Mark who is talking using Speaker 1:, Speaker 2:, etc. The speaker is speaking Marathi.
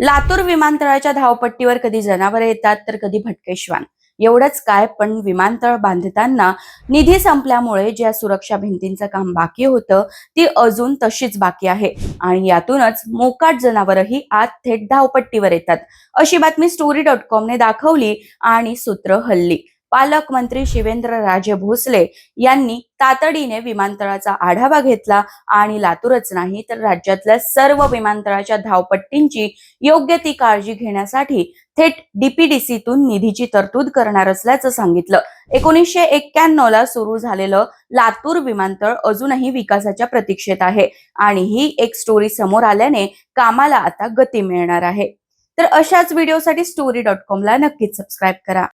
Speaker 1: लातूर विमानतळाच्या धावपट्टीवर कधी जनावरे येतात तर कधी भटके श्वान. एवढंच काय, पण विमानतळ बांधताना निधी संपल्यामुळे ज्या सुरक्षा भिंतींचं काम बाकी होतं ती अजून तशीच बाकी आहे आणि यातूनच मोकाट जनावरही आत थेट धावपट्टीवर येतात. अशी बातमी story.com ने दाखवली आणि सूत्र हल्ली. पालकमंत्री शिवेंद्रराजे भोसले यांनी तातडीने विमानतळाचा आढावा घेतला आणि लातूरच नाही तर राज्यातल्या सर्व विमानतळाच्या धावपट्टींची योग्य ती काळजी घेण्यासाठी थेट डीपीडीसीतून निधीची तरतूद करणार असल्याचं सांगितलं. 1991 ला सुरू झालेलं लातूर विमानतळ अजूनही विकासाच्या प्रतीक्षेत आहे आणि ही एक स्टोरी समोर आल्याने कामाला आता गती मिळणार आहे. तर अशाच व्हिडिओसाठी story.com ला नक्कीच सबस्क्राईब करा.